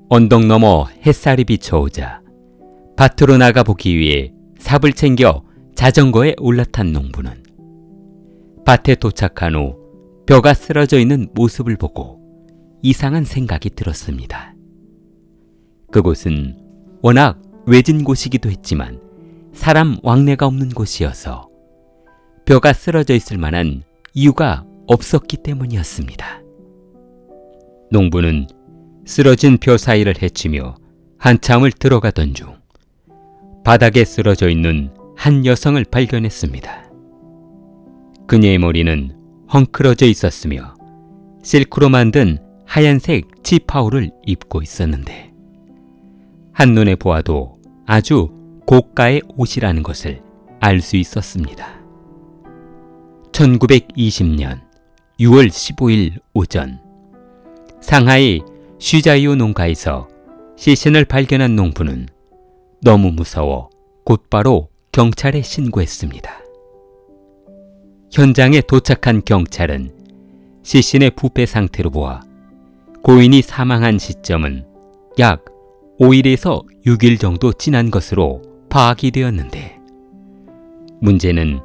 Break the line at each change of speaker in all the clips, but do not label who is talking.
언덕 너머 햇살이 비춰오자 밭으로 나가보기 위해 삽을 챙겨 자전거에 올라탄 농부는 밭에 도착한 후 벼가 쓰러져 있는 모습을 보고 이상한 생각이 들었습니다. 그곳은 워낙 외진 곳이기도 했지만 사람 왕래가 없는 곳이어서 벼가 쓰러져 있을 만한 이유가 없었기 때문이었습니다. 농부는 쓰러진 벼 사이를 헤치며 한참을 들어가던 중 바닥에 쓰러져 있는 한 여성을 발견했습니다. 그녀의 머리는 헝클어져 있었으며 실크로 만든 하얀색 치파오를 입고 있었는데 한눈에 보아도 아주 고가의 옷이라는 것을 알 수 있었습니다. 1920년 6월 15일 오전 상하이 쉬자이오 농가에서 시신을 발견한 농부는 너무 무서워 곧바로 경찰에 신고했습니다. 현장에 도착한 경찰은 시신의 부패 상태로 보아 고인이 사망한 시점은 약 5일에서 6일 정도 지난 것으로 파악이 되었는데 문제는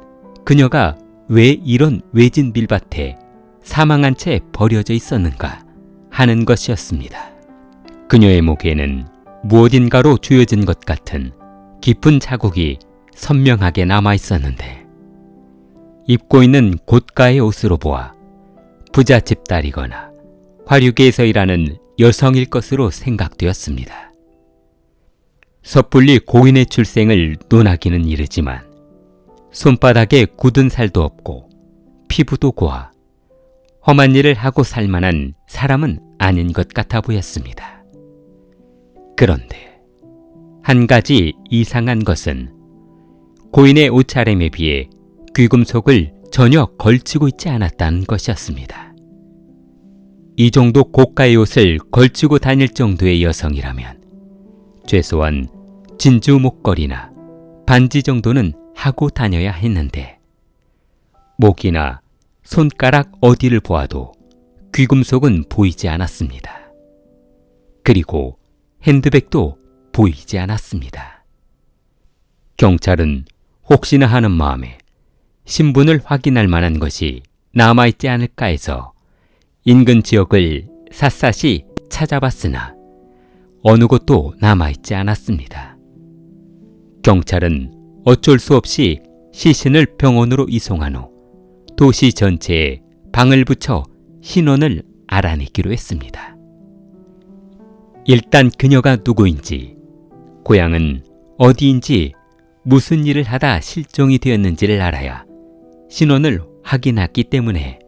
그녀가 왜 이런 외진 밀밭에 사망한 채 버려져 있었는가 하는 것이었습니다. 그녀의 목에는 무엇인가로 쥐어진 것 같은 깊은 자국이 선명하게 남아 있었는데 입고 있는 고가의 옷으로 보아 부잣집 딸이거나 화류계에서 일하는 여성일 것으로 생각되었습니다. 섣불리 고인의 출생을 논하기는 이르지만 손바닥에 굳은 살도 없고 피부도 고와 험한 일을 하고 살 만한 사람은 아닌 것 같아 보였습니다. 그런데 한 가지 이상한 것은 고인의 옷차림에 비해 귀금속을 전혀 걸치고 있지 않았다는 것이었습니다. 이 정도 고가의 옷을 걸치고 다닐 정도의 여성이라면 최소한 진주 목걸이나 반지 정도는 하고 다녀야 했는데 목이나 손가락 어디를 보아도 귀금속은 보이지 않았습니다. 그리고 핸드백도 보이지 않았습니다. 경찰은 혹시나 하는 마음에 신분을 확인할 만한 것이 남아있지 않을까 해서 인근 지역을 샅샅이 찾아봤으나 어느 곳도 남아있지 않았습니다. 경찰은 어쩔 수 없이 시신을 병원으로 이송한 후 도시 전체에 방을 붙여 신원을 알아내기로 했습니다. 일단 그녀가 누구인지, 고향은 어디인지, 무슨 일을 하다 실종이 되었는지를 알아야 신원을 확인하기 때문에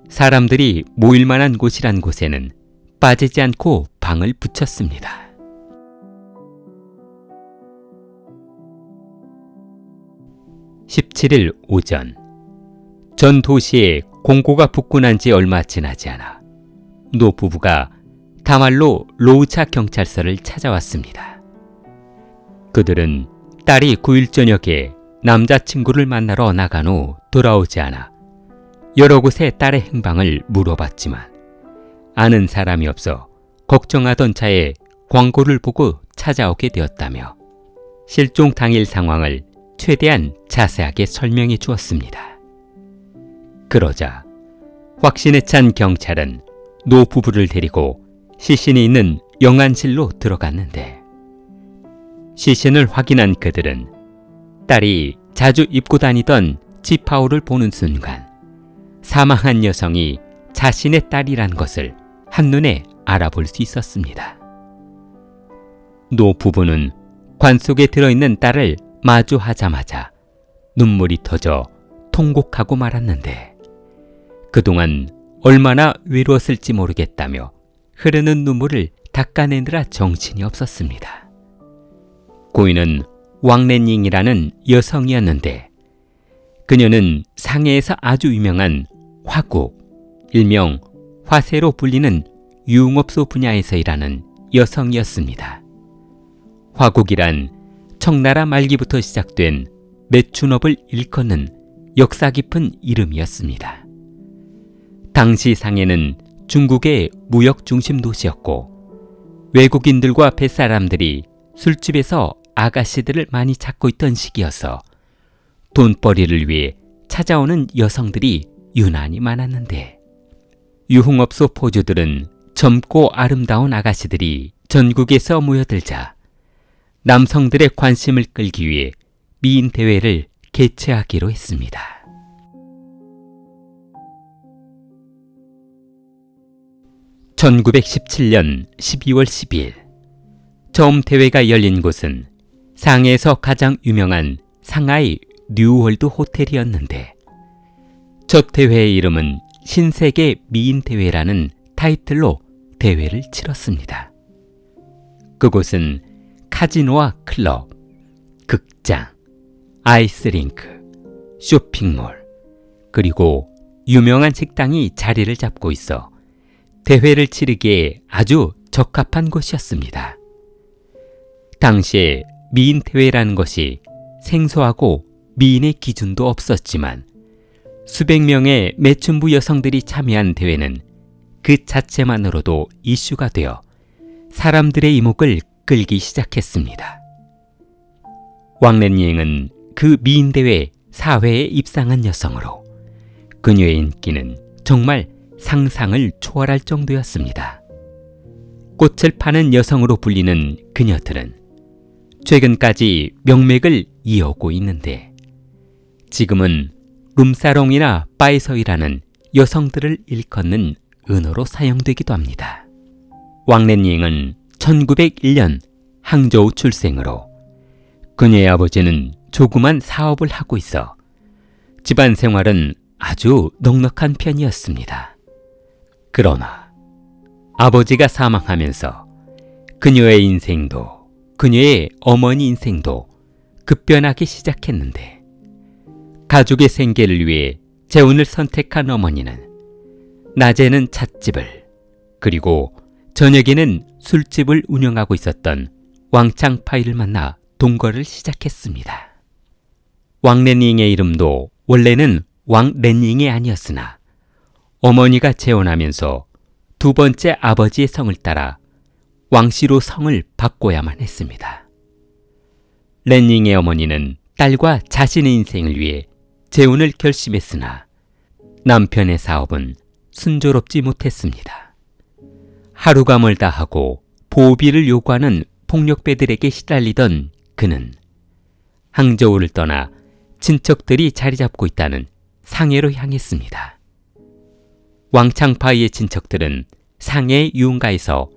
사람들이 모일 만한 곳이란 곳에는 빠지지 않고 방을 붙였습니다. (17일) 오전 전 도시에 공고가 붙고 난 지 얼마 지나지 않아 노 부부가 다말로 로우차 경찰서를 찾아왔습니다. 그들은 딸이 9일 저녁에 남자친구를 만나러 나간 후 돌아오지 않아 여러 곳에 딸의 행방을 물어봤지만 아는 사람이 없어 걱정하던 차에 광고를 보고 찾아오게 되었다며 실종 당일 상황을 최대한 자세하게 설명해 주었습니다. 그러자 확신에 찬 경찰은 노 부부를 데리고 시신이 있는 영안실로 들어갔는데 시신을 확인한 그들은 딸이 자주 입고 다니던 지파오를 보는 순간 사망한 여성이 자신의 딸이란 것을 한눈에 알아볼 수 있었습니다. 노 부부는 관 속에 들어있는 딸을 마주하자마자 눈물이 터져 통곡하고 말았는데 그동안 얼마나 외로웠을지 모르겠다며 흐르는 눈물을 닦아내느라 정신이 없었습니다. 고인은 왕렌닝이라는 여성이었는데 그녀는 상해에서 아주 유명한 화국, 일명 화세로 불리는 유흥업소 분야에서 일하는 여성이었습니다. 화국이란 청나라 말기부터 시작된 매춘업을 일컫는 역사 깊은 이름이었습니다. 당시 상해는 중국의 무역 중심 도시였고 외국인들과 뱃사람들이 술집에서 아가씨들을 많이 찾고 있던 시기여서 돈벌이를 위해 찾아오는 여성들이 유난히 많았는데, 유흥업소 포주들은 젊고 아름다운 아가씨들이 전국에서 모여들자 남성들의 관심을 끌기 위해 미인 대회를 개최하기로 했습니다. (1917년 12월 12일) 처음 대회가 열린 곳은 상해에서 가장 유명한 상하이 뉴월드 호텔이었는데, 첫 대회의 이름은 신세계 미인 대회라는 타이틀로 대회를 치렀습니다. 그곳은 카지노와 클럽, 극장, 아이스링크, 쇼핑몰, 그리고 유명한 식당이 자리를 잡고 있어 대회를 치르기에 아주 적합한 곳이었습니다. 당시에 미인 대회라는 것이 생소하고 미인의 기준도 없었지만 수백 명의 매춘부 여성들이 참여한 대회는 그 자체만으로도 이슈가 되어 사람들의 이목을 끌기 시작했습니다. 왕래닝은 그 미인 대회 4회에 입상한 여성으로 그녀의 인기는 정말 상상을 초월할 정도였습니다. 꽃을 파는 여성으로 불리는 그녀들은 최근까지 명맥을 이어오고 있는데, 지금은 룸사롱이나 바에서 일하는 여성들을 일컫는 은어로 사용되기도 합니다. 왕래닝은 1901년 항저우 출생으로 그녀의 아버지는 조그만 사업을 하고 있어 집안 생활은 아주 넉넉한 편이었습니다. 그러나 아버지가 사망하면서 그녀의 인생도 그녀의 어머니 인생도 급변하기 시작했는데, 가족의 생계를 위해 재혼을 선택한 어머니는 낮에는 찻집을, 그리고 저녁에는 술집을 운영하고 있었던 왕창파이를 만나 동거를 시작했습니다. 왕래닝의 이름도 원래는 왕래닝이 아니었으나 어머니가 재혼하면서 두 번째 아버지의 성을 따라 왕씨로 성을 바꿔야만 했습니다. 래닝의 어머니는 딸과 자신의 인생을 위해 재혼을 결심했으나 남편의 사업은 순조롭지 못했습니다. 하루가 멀다 하고 보호비를 요구하는 폭력배들에게 시달리던 그는 항저우를 떠나 친척들이 자리 잡고 있다는 상해로 향했습니다. 왕창파이의 친척들은 상해 유흥가에서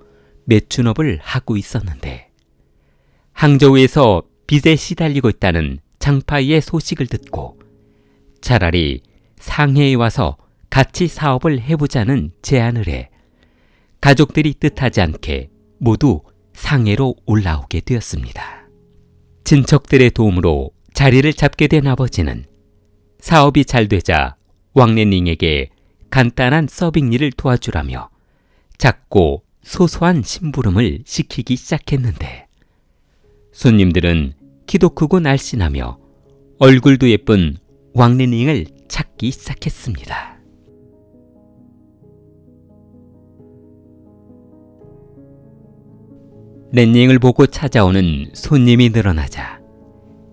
매춘업을 하고 있었는데, 항저우에서 빚에 시달리고 있다는 창파이의 소식을 듣고 차라리 상해에 와서 같이 사업을 해보자는 제안을 해 가족들이 뜻하지 않게 모두 상해로 올라오게 되었습니다. 친척들의 도움으로 자리를 잡게 된 아버지는 사업이 잘 되자 왕래닝에게 간단한 서빙 일을 도와주라며 작고 소소한 심부름을 시키기 시작했는데, 손님들은 키도 크고 날씬하며 얼굴도 예쁜 왕래닝을 찾기 시작했습니다. 래닝을 보고 찾아오는 손님이 늘어나자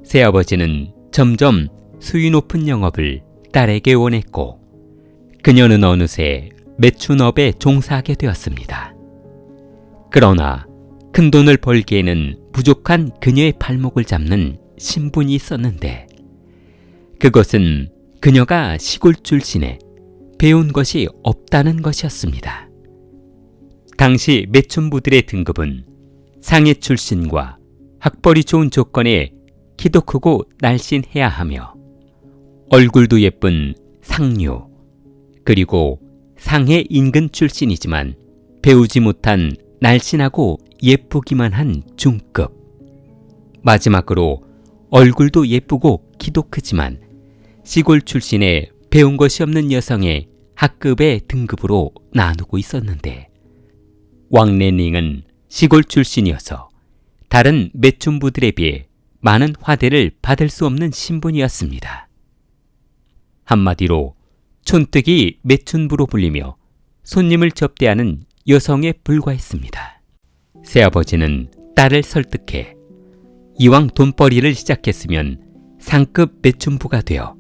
새아버지는 점점 수위 높은 영업을 딸에게 원했고, 그녀는 어느새 매춘업에 종사하게 되었습니다. 그러나 큰돈을 벌기에는 부족한 그녀의 발목을 잡는 신분이 있었는데, 그것은 그녀가 시골 출신에 배운 것이 없다는 것이었습니다. 당시 매춘부들의 등급은 상해 출신과 학벌이 좋은 조건에 키도 크고 날씬해야 하며 얼굴도 예쁜 상류, 그리고 상해 인근 출신이지만 배우지 못한 날씬하고 예쁘기만 한 중급, 마지막으로 얼굴도 예쁘고 키도 크지만 시골 출신에 배운 것이 없는 여성의 학급의 등급으로 나누고 있었는데, 왕래닝은 시골 출신이어서 다른 매춘부들에 비해 많은 화대를 받을 수 없는 신분이었습니다. 한마디로 촌뜨기 매춘부로 불리며 손님을 접대하는 여성에 불과했습니다. 새아버지는 딸을 설득해 이왕 돈벌이를 시작했으면 상급 매춘부가 되어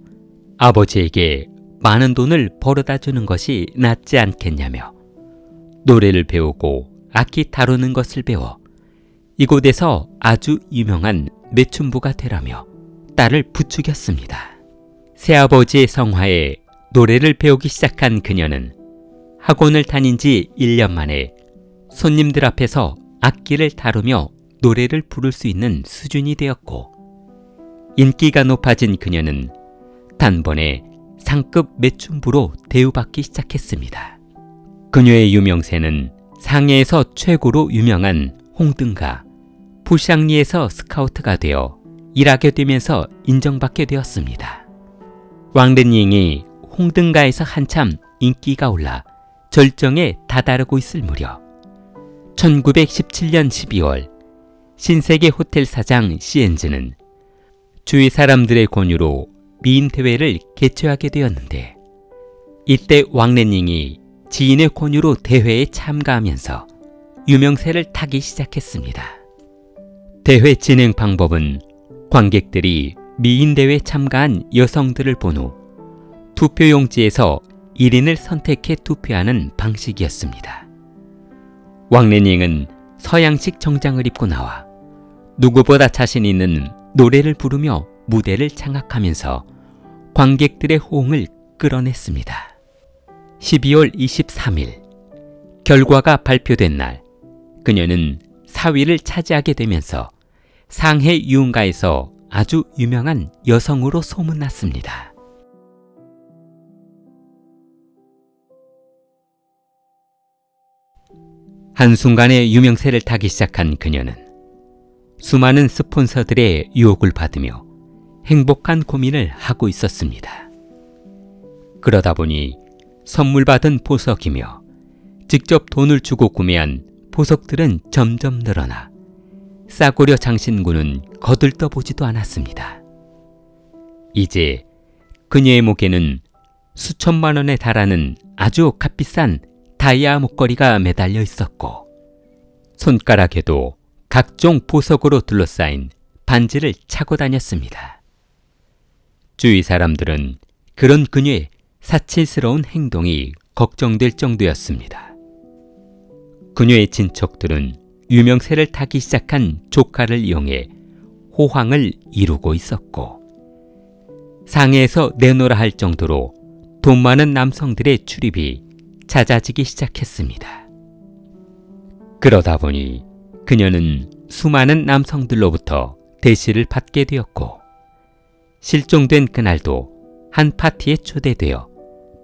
아버지에게 많은 돈을 벌어다 주는 것이 낫지 않겠냐며 노래를 배우고 악기 다루는 것을 배워 이곳에서 아주 유명한 매춘부가 되라며 딸을 부추겼습니다. 새아버지의 성화에 노래를 배우기 시작한 그녀는 학원을 다닌 지 1년 만에 손님들 앞에서 악기를 다루며 노래를 부를 수 있는 수준이 되었고, 인기가 높아진 그녀는 단번에 상급 매춘부로 대우받기 시작했습니다. 그녀의 유명세는 상해에서 최고로 유명한 홍등가, 포샹리에서 스카우트가 되어 일하게 되면서 인정받게 되었습니다. 왕렌닝이 홍등가에서 한참 인기가 올라 절정에 다다르고 있을 무렵 1917년 12월 신세계 호텔 사장 시엔즈는 주위 사람들의 권유로 미인 대회를 개최하게 되었는데, 이때 왕렌닝이 지인의 권유로 대회에 참가하면서 유명세를 타기 시작했습니다. 대회 진행 방법은 관객들이 미인 대회에 참가한 여성들을 본 후 투표용지에서 1인을 선택해 투표하는 방식이었습니다. 왕렌닝은 서양식 정장을 입고 나와 누구보다 자신 있는 노래를 부르며 무대를 장악하면서 관객들의 호응을 끌어냈습니다. 12월 23일 결과가 발표된 날, 그녀는 4위를 차지하게 되면서 상해 유흥가에서 아주 유명한 여성으로 소문났습니다. 한순간에 유명세를 타기 시작한 그녀는 수많은 스폰서들의 유혹을 받으며 행복한 고민을 하고 있었습니다. 그러다 보니 선물 받은 보석이며 직접 돈을 주고 구매한 보석들은 점점 늘어나 싸구려 장신구는 거들떠보지도 않았습니다. 이제 그녀의 목에는 수천만 원에 달하는 아주 값비싼 다이아 목걸이가 매달려 있었고, 손가락에도 각종 보석으로 둘러싸인 반지를 차고 다녔습니다. 주위 사람들은 그런 그녀의 사치스러운 행동이 걱정될 정도였습니다. 그녀의 친척들은 유명세를 타기 시작한 조카를 이용해 호황을 이루고 있었고, 상해에서 내놓으라 할 정도로 돈 많은 남성들의 출입이 잦아지기 시작했습니다. 그러다 보니 그녀는 수많은 남성들로부터 대시를 받게 되었고, 실종된 그날도 한 파티에 초대되어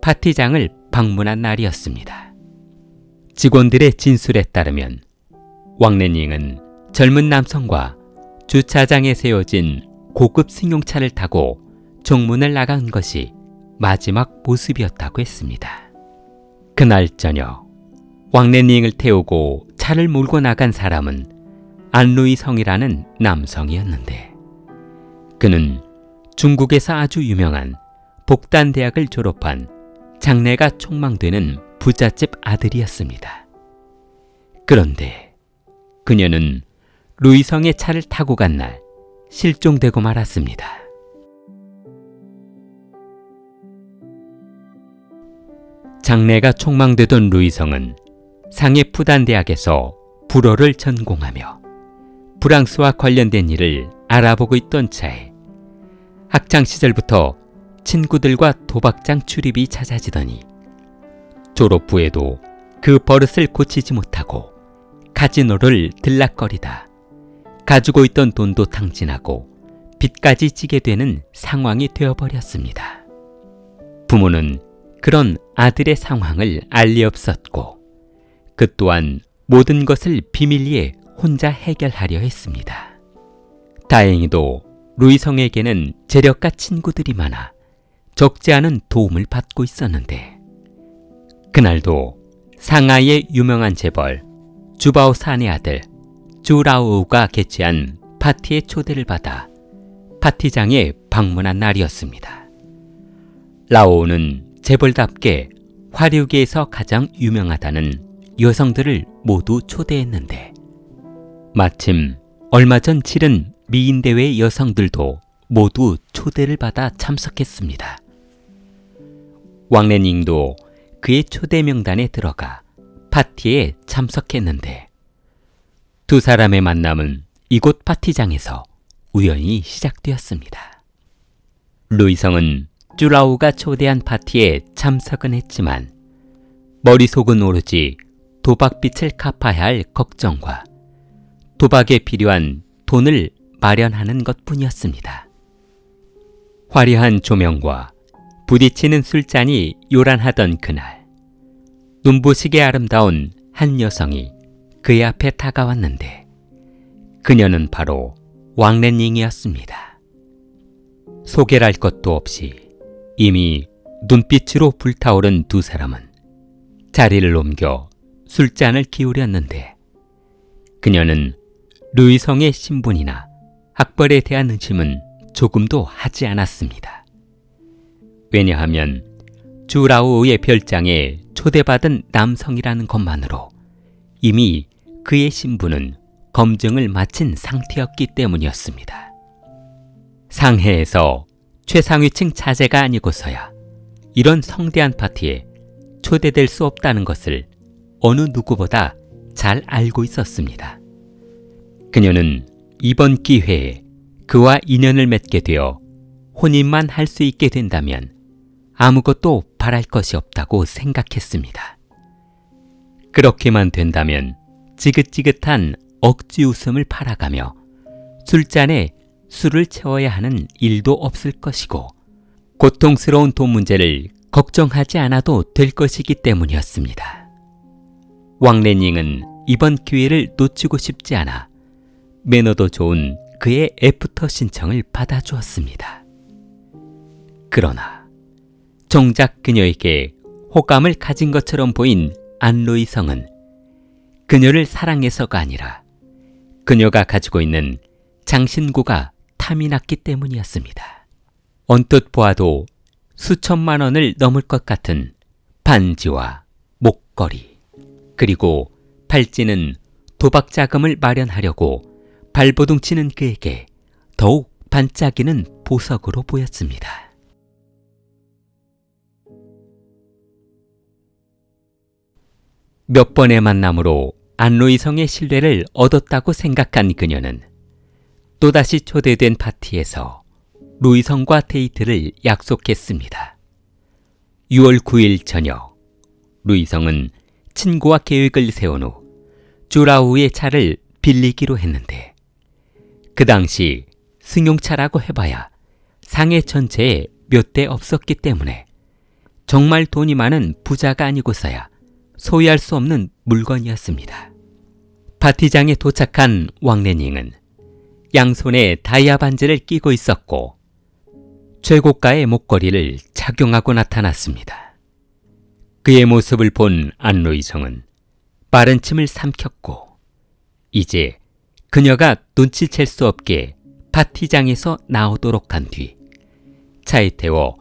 파티장을 방문한 날이었습니다. 직원들의 진술에 따르면 왕렌닝은 젊은 남성과 주차장에 세워진 고급 승용차를 타고 정문을 나간 것이 마지막 모습이었다고 했습니다. 그날 저녁 왕렌닝을 태우고 차를 몰고 나간 사람은 안루이성이라는 남성이었는데, 그는 중국에서 아주 유명한 복단대학을 졸업한 장래가 촉망되는 부잣집 아들이었습니다. 그런데 그녀는 루이성의 차를 타고 간 날 실종되고 말았습니다. 장래가 촉망되던 루이성은 상해 푸단대학에서 불어를 전공하며 프랑스와 관련된 일을 알아보고 있던 차에 학창시절부터 친구들과 도박장 출입이 잦아지더니 졸업 후에도 그 버릇을 고치지 못하고 카지노를 들락거리다 가지고 있던 돈도 탕진하고 빚까지 지게 되는 상황이 되어버렸습니다. 부모는 그런 아들의 상황을 알 리 없었고, 그 또한 모든 것을 비밀리에 혼자 해결하려 했습니다. 다행히도 루이성에게는 재력가 친구들이 많아 적지 않은 도움을 받고 있었는데, 그날도 상하이의 유명한 재벌 주바오 산의 아들 주라오우가 개최한 파티에 초대를 받아 파티장에 방문한 날이었습니다. 라오우는 재벌답게 화류계에서 가장 유명하다는 여성들을 모두 초대했는데, 마침 얼마 전 치른 미인대회 여성들도 모두 초대를 받아 참석했습니다. 왕래닝도 그의 초대 명단에 들어가 파티에 참석했는데 두 사람의 만남은 이곳 파티장에서 우연히 시작되었습니다. 루이성은 쭈라우가 초대한 파티에 참석은 했지만 머릿속은 오로지 도박빚을 갚아야 할 걱정과 도박에 필요한 돈을 마련하는 것뿐이었습니다. 화려한 조명과 부딪히는 술잔이 요란하던 그날, 눈부시게 아름다운 한 여성이 그의 앞에 다가왔는데 그녀는 바로 왕래닝이었습니다. 소개할 것도 없이 이미 눈빛으로 불타오른 두 사람은 자리를 옮겨 술잔을 기울였는데 그녀는 루이성의 신분이나 학벌에 대한 의심은 조금도 하지 않았습니다. 왜냐하면 쭈라우의 별장에 초대받은 남성이라는 것만으로 이미 그의 신분은 검증을 마친 상태였기 때문이었습니다. 상해에서 최상위층 자제가 아니고서야 이런 성대한 파티에 초대될 수 없다는 것을 어느 누구보다 잘 알고 있었습니다. 그녀는 이번 기회에 그와 인연을 맺게 되어 혼인만 할 수 있게 된다면 아무것도 바랄 것이 없다고 생각했습니다. 그렇게만 된다면 지긋지긋한 억지 웃음을 팔아가며 술잔에 술을 채워야 하는 일도 없을 것이고 고통스러운 돈 문제를 걱정하지 않아도 될 것이기 때문이었습니다. 왕래닝은 이번 기회를 놓치고 싶지 않아 매너도 좋은 그의 애프터 신청을 받아주었습니다. 그러나 정작 그녀에게 호감을 가진 것처럼 보인 안루이성은 그녀를 사랑해서가 아니라 그녀가 가지고 있는 장신구가 탐이 났기 때문이었습니다. 언뜻 보아도 수천만 원을 넘을 것 같은 반지와 목걸이, 그리고 팔찌는 도박 자금을 마련하려고 발버둥치는 그에게 더욱 반짝이는 보석으로 보였습니다. 몇 번의 만남으로 안루이성의 신뢰를 얻었다고 생각한 그녀는 또다시 초대된 파티에서 루이성과 데이트를 약속했습니다. 6월 9일 저녁, 루이성은 친구와 계획을 세운 후 쭈라우의 차를 빌리기로 했는데 그 당시 승용차라고 해봐야 상해 전체에 몇 대 없었기 때문에 정말 돈이 많은 부자가 아니고서야 소유할 수 없는 물건이었습니다. 파티장에 도착한 왕래닝은 양손에 다이아 반지를 끼고 있었고 최고가의 목걸이를 착용하고 나타났습니다. 그의 모습을 본 안루이성은 빠른 침을 삼켰고 이제 그녀가 눈치챌 수 없게 파티장에서 나오도록 한 뒤 차에 태워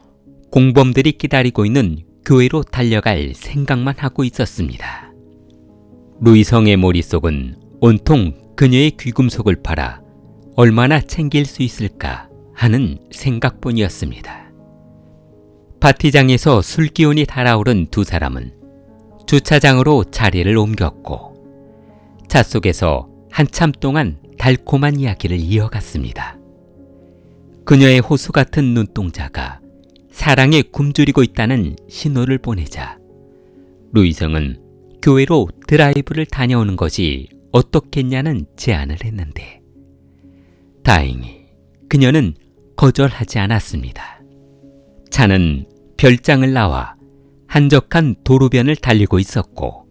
공범들이 기다리고 있는 교회로 달려갈 생각만 하고 있었습니다. 루이성의 머릿속은 온통 그녀의 귀금속을 팔아 얼마나 챙길 수 있을까 하는 생각뿐이었습니다. 파티장에서 술기운이 달아오른 두 사람은 주차장으로 자리를 옮겼고 차 속에서 한참 동안 달콤한 이야기를 이어갔습니다. 그녀의 호수 같은 눈동자가 사랑에 굶주리고 있다는 신호를 보내자 루이성은 교회로 드라이브를 다녀오는 것이 어떻겠냐는 제안을 했는데 다행히 그녀는 거절하지 않았습니다. 차는 별장을 나와 한적한 도로변을 달리고 있었고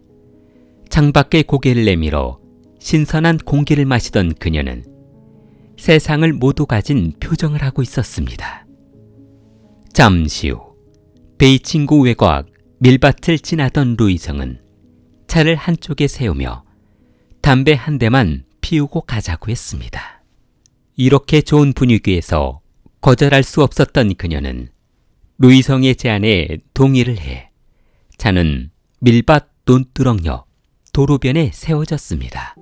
창밖에 고개를 내밀어 신선한 공기를 마시던 그녀는 세상을 모두 가진 표정을 하고 있었습니다. 잠시 후 베이칭구 외곽 밀밭을 지나던 루이성은 차를 한쪽에 세우며 담배 한 대만 피우고 가자고 했습니다. 이렇게 좋은 분위기에서 거절할 수 없었던 그녀는 루이성의 제안에 동의를 해 차는 밀밭 논두렁 옆 도로변에 세워졌습니다.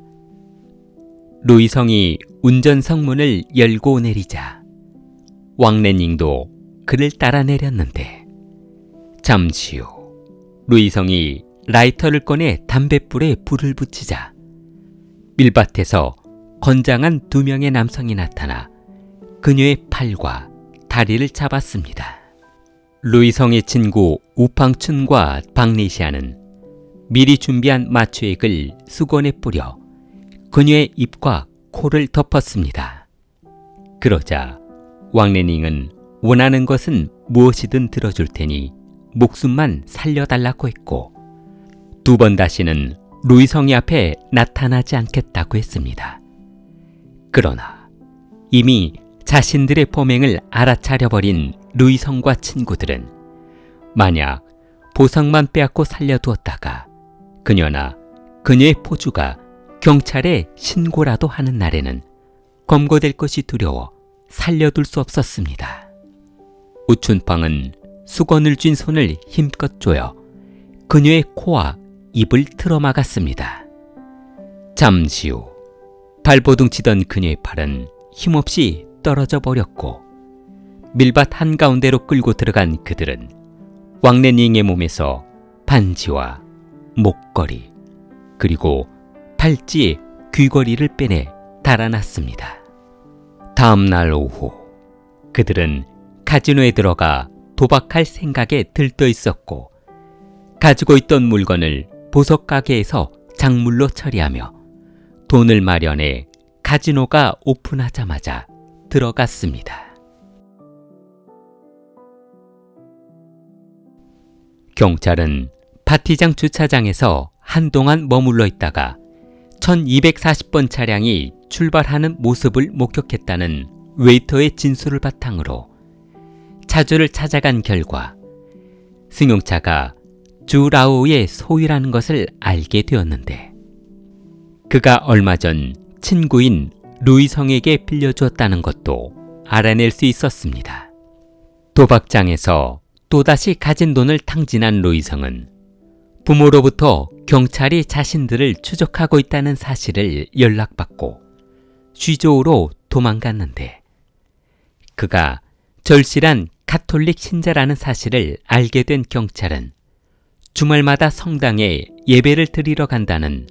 루이성이 운전석 문을 열고 내리자 왕래닝도 그를 따라 내렸는데 잠시 후 루이성이 라이터를 꺼내 담뱃불에 불을 붙이자 밀밭에서 건장한 2명의 남성이 나타나 그녀의 팔과 다리를 잡았습니다. 루이성의 친구 우팡춘과 박리시아는 미리 준비한 마취액을 수건에 뿌려 그녀의 입과 코를 덮었습니다. 그러자 왕래닝은 원하는 것은 무엇이든 들어줄 테니 목숨만 살려달라고 했고 2번 다시는 루이성이 앞에 나타나지 않겠다고 했습니다. 그러나 이미 자신들의 범행을 알아차려버린 루이성과 친구들은 만약 보석만 빼앗고 살려두었다가 그녀나 그녀의 포주가 경찰에 신고라도 하는 날에는 검거될 것이 두려워 살려둘 수 없었습니다. 우춘팡은 수건을 쥔 손을 힘껏 조여 그녀의 코와 입을 틀어막았습니다. 잠시 후 발버둥 치던 그녀의 팔은 힘없이 떨어져 버렸고 밀밭 한가운데로 끌고 들어간 그들은 왕래닝의 몸에서 반지와 목걸이 그리고 팔찌, 귀걸이를 빼내 달아났습니다. 다음 날 오후 그들은 카지노에 들어가 도박할 생각에 들떠 있었고 가지고 있던 물건을 보석 가게에서 작물로 처리하며 돈을 마련해 카지노가 오픈하자마자 들어갔습니다. 경찰은 파티장 주차장에서 한동안 머물러 있다가 1240번 차량이 출발하는 모습을 목격했다는 웨이터의 진술을 바탕으로 차주를 찾아간 결과 승용차가 주라오의 소유라는 것을 알게 되었는데 그가 얼마 전 친구인 루이성에게 빌려주었다는 것도 알아낼 수 있었습니다. 도박장에서 또다시 가진 돈을 탕진한 루이성은 부모로부터 경찰이 자신들을 추적하고 있다는 사실을 연락받고 슈조우로 도망갔는데 그가 절실한 가톨릭 신자라는 사실을 알게 된 경찰은 주말마다 성당에 예배를 드리러 간다는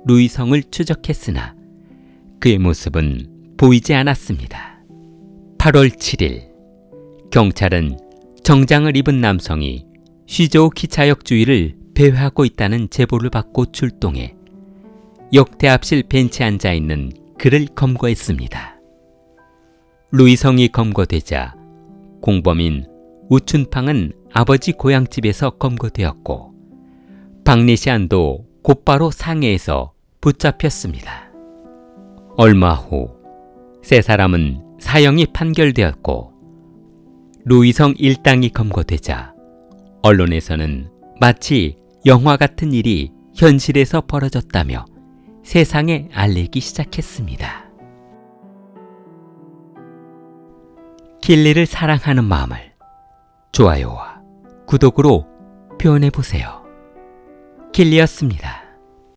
루이성을 추적했으나 그의 모습은 보이지 않았습니다. 8월 7일 경찰은 정장을 입은 남성이 슈조우 기차역 주위를 배회하고 있다는 제보를 받고 출동해 역 대합실 벤치에 앉아있는 그를 검거했습니다. 루이성이 검거되자 공범인 우춘팡은 아버지 고향집에서 검거되었고 박리시안도 곧바로 상해에서 붙잡혔습니다. 얼마 후 세 사람은 사형이 판결되었고 루이성 일당이 검거되자 언론에서는 마치 영화 같은 일이 현실에서 벌어졌다며 세상에 알리기 시작했습니다. 킬리를 사랑하는 마음을 좋아요와 구독으로 표현해보세요. 킬리였습니다.